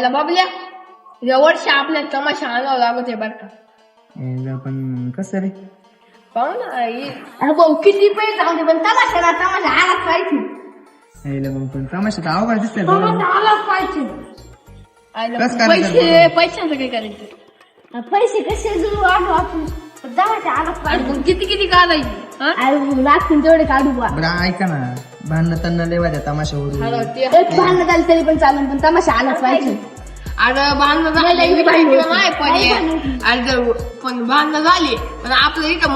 आयला बाबल्या या वर्षी आपल्या तमाशा आणावं लागत आहे बरं का. पण कसं रे? पाहू ना अरे भाऊ किती पैसे जाऊ दे पण तमाशा आलाच पाहिजे. पण तमाशा तर अवघड दिसतंय तमाशा आलाच पाहिजे. आयला कसं करायचं पैशांचं काय करायचं. पैसे कसे जुळू आणू आपण तमाशा आलाच आणि पाहिजे. मग किती काढायची हा? अरे लागतील तेवढे काढू बा. बरं ऐका ना, भांडणं तन्ना लेवा द्या तमाशावरून. अरे ते एक भांडण झालं तरी पण चालेल पण तमाशा आलाच पाहिजे. अरे भांडणं झाली नाही पण भांडणं झाली पण आपलं इथं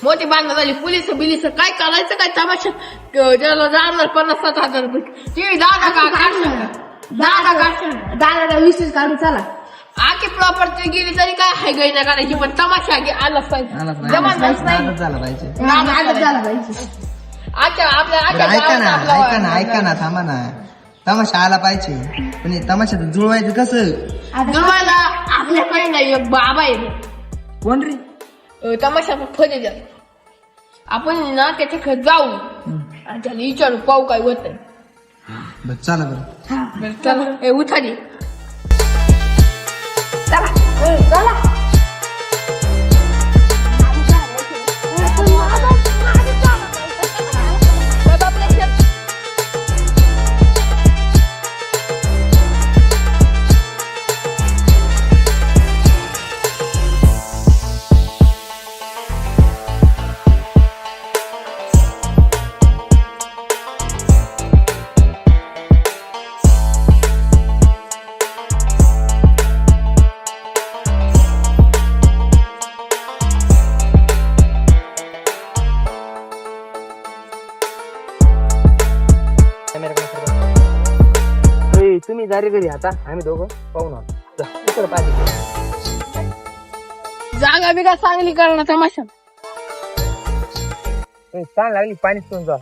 मोठी भांडणं झाली पोलीस काय करायचं काय तमाशा त्याला जाणार 50,000 रुपये ते दादा 20 काढू चला. आखी प्रॉपर्टी गेली तरी काय हाय गई ना करायची पण तमाशा आलाच पाहिजे. जबरदस्त नाही नादच झाला पाहिजे. आलाच झाला पाहिजे. बरं ऐका ना थांबा ना. तमाशा आला पाहिजे पण हे तमाशा जुळवायचं कसं? जुळवायला आपल्याकडे नाही एक बाबा आहे कोण रे? तमाशाचा फजे द्या आपण ना त्याच्याकडे जाऊ आणि त्याला विचारू पाहू काय होत आहे. बरं चला बरं. चला उठाली चला. तुम्ही जारी घरी आता आम्ही दोघं पाहून आहोत पाहिजे. जागा बिगा चांगली करणं तमाशा छान लागली पाणी पिऊन जा.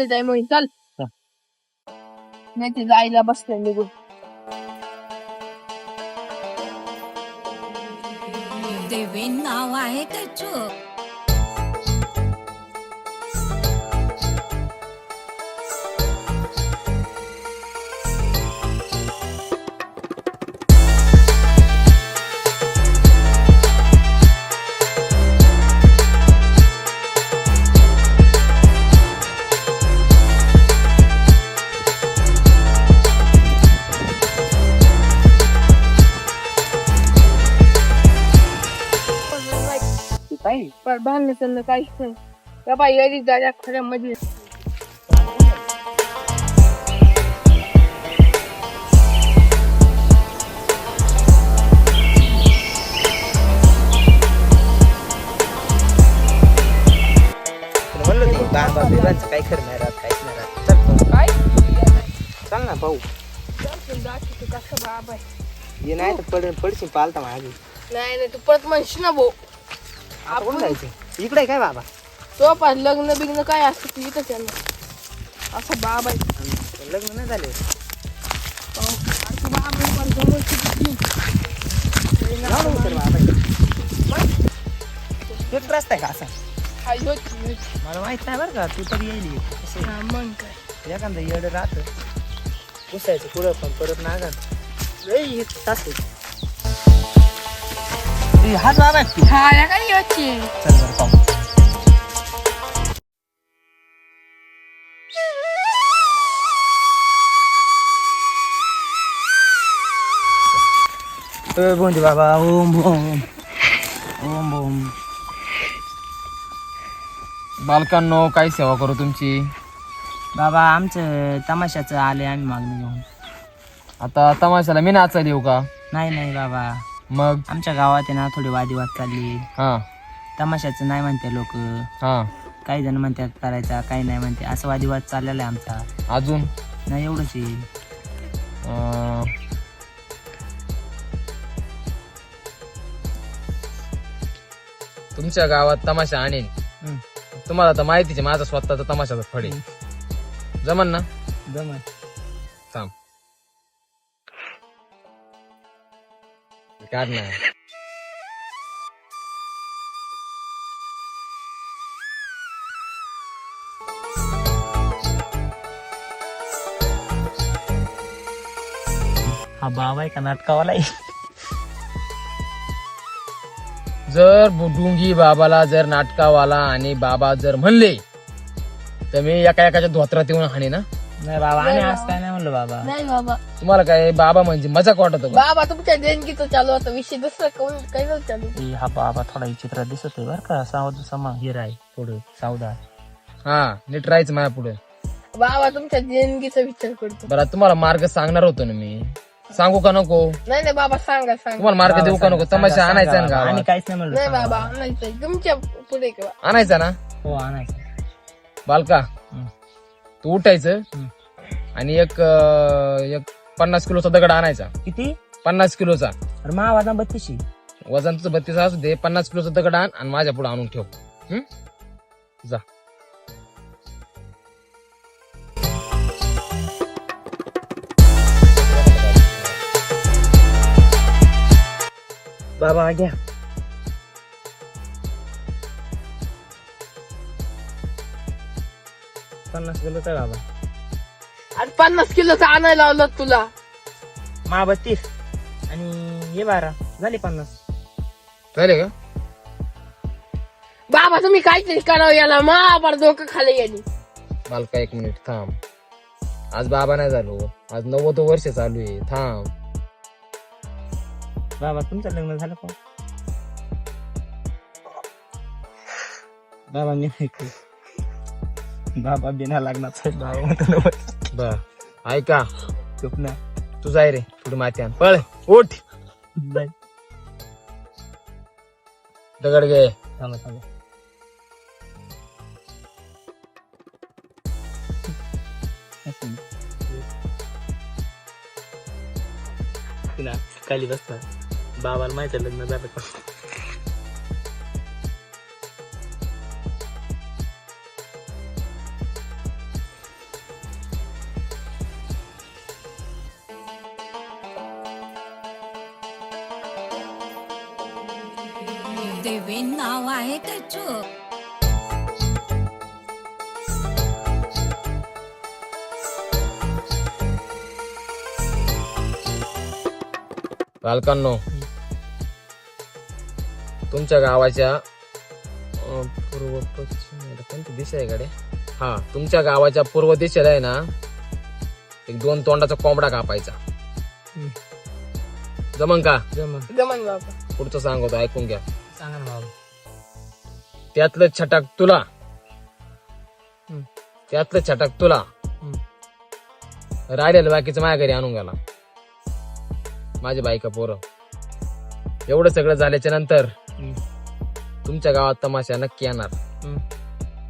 जाय मग चल नाही ते जायला बसले निघून. देवी नाव आहे त्याचं. पण भांडण चाललं काहीच नाही त्या बाई येरी जायला खऱ्या मध्ये काही खरं नाही राहत काहीच नाही राहत. काय चल ना भाऊ कसं बाबा ये नाही तर पडशील पालता मागे. नाही तू परत म्हणशील ना भाऊ आपण जायचं इकडे काय बाबा? तो पास लग्न बिग्न काय असतं तू इथं त्यांना असं बाबा लग्न नाही झाले. तोच रस्ता आहे का असा? मला माहित नाही बरं का. तू तर येईल मग काय एखादं येड राहत पुसायचं पुढं पण परत नागात तास हाच बाबा तू. हा काय याची चल बरं पाहू. बोंदी बाबा ओम ओम ओम ओम. बालकांनो काय सेवा करू तुमची? बाबा आमचं तमाशाचं आले आम्ही मागणी घेऊन. आता तमाशाला मी नाचायला येऊ का? नाही बाबा मग आमच्या गावात आहे ना थोडी वादविवाद चालली. हा तमाशाचं नाही म्हणते लोक. हा काही जण म्हणतात करायचा काही नाही म्हणते असं वादविवाद चाललेला आहे आमचा. अजून नाही एवढंच आहे. तुमच्या गावात तमाशा आणेल तुम्हाला तर माहितीच आहे माझा स्वतःचा तमाशाचा फड आहे. जमन ना? जमा थांब काढ ना. हा बाबा आहे का नाटकावाला आहे? जर डुंगी बाबाला जर नाटकावाला आणि बाबा जर म्हणले तर मी एका एकाच्या धोत्रात येऊन हाणे ना. नाही बाबा आणि आज काय नाही म्हणलं बाबा. नाही बाबा. तुम्हाला काय बाबा म्हणजे मजाक वाटत का? बाबा तुमच्या देणगीचं चालू होतं विषय, दुसरं काही नव्हतं चालू. हा बाबा थोडा विचित्र दिसत आहे बर का. सावध समा हिरा आहे थोडं सावधान. हा नीट राहायचं माझ्या पुढे. बाबा तुमच्या देणगीचा विचार करतो. बरं तुम्हाला मार्ग सांगणार होतो ना मी. सांगू का नको? नाही नाही बाबा सांगा सांगा. तुम्हाला मार्ग देऊ का नको? तमाशा आणायचा ना आणि गावात? काहीच नाही म्हणलं. नाही बाबा आणायचंय तुमच्या पुढे किंवा आणायचा ना हो आणायचं. बालका. हम्म. तू उठायचं हम्म. आणि एक 50 किलोचा दगड आणायचा. किती? 50 किलोचा. अरे मा वाजा 32. वजन तुझं 32 असू दे. 50 किलोचा दगड आण आणि माझ्या पुढे आणून ठेव. हम्म? जा. बाबा घ्या. पन्नास किलो तर बाबा. आणि 50 किलोचं आणायला लावलं तुला. मा 32 आणि हे 12 झाले 50. झाले का? बाबा तुम्ही काहीतरी करावं याला महाभार डोकं खाली गेली. बालका 1 मिनिट थांब. आज बाबा नाही झालो. आज 90 वर्ष चालू आहे. थांब. बाबा तुमचं लग्न झालं का? बाबा मी बाबा बिना लग्नाचा बाबा म्हणतो. बर ऐका. चुप ना. तू जाय रे थोडी माती आण. पळ उठ. दगड घे. थांबा थांबा. ना खाली बसता. बाबाला माहिती आहे लग्न झालं का? देवी नाव आहे त्याचं. बालकांनो तुमच्या गावाच्या पूर्व पश्चिम कोणती दिशा आहे गाड्या? हा तुमच्या गावाच्या पूर्व दिशेला आहे ना एक 2 तोंडाचा कोंबडा कापायचा. जमन का? जमन बाबा. पुढचं सांगतो ऐकून घ्या. सांगा ना बाबा. त्यातलं छटाक तुला. त्यातलं छटाक तुला. राहिलेलं बाकीचं माझ्या घरी आणून गेला. माझी बायका पोरं. एवढं सगळं झाल्याच्या नंतर तुमच्या गावात तमाशा नक्की येणार.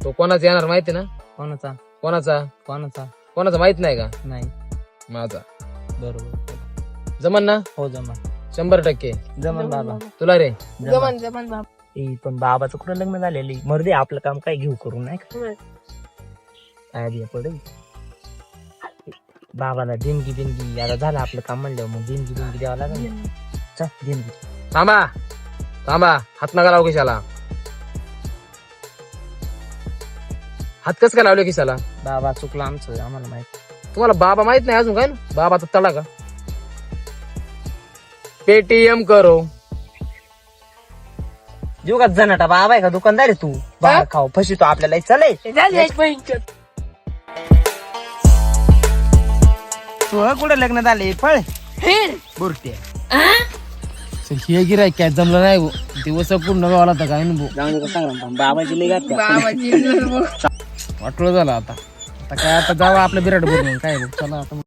तो कोणाचा येणार माहिती ना? कोणाचा? कोणाचा? कोणाचा? कोणाचा माहित नाही का? नाही. माझा. बरोबर. जमन ना? हो जमा. 100% जमन बाबा. तुला रे? जमन जमन बाबा. पण बाबाचं कुठं लग्न झालेलं? मर्दे आपलं काम काय घेऊ करू नाही का? आयडिया पडेल बाबाला. देणगी आता झालं आपलं काम म्हणलं मग देणगी द्यावं लागेल. चल देणगी. थांबा थांबा. हात नका लावू खिशाला. हात कस काय लावले खिशाला? बाबा चुकलं आमचं आम्हाला माहित. तुम्हाला बाबा माहित नाही अजून काय ना? बाबाचा तळा का? पेटीएम करो. जीव का जनाटा बाबा आहे का दुकानदार आहे तू? बाबा खाऊ फसितो आपल्याला. चले तू कुठं लग्न झाले? फळ बुरटे. हे गिराय काय जमलं नाही. दिवस पूर्ण गावाला तर काय बाबाची लई गाठ. बाबाची वाटलं झालं आता. आता काय आता जावं आपलं बिराट बोलून काय चला आता.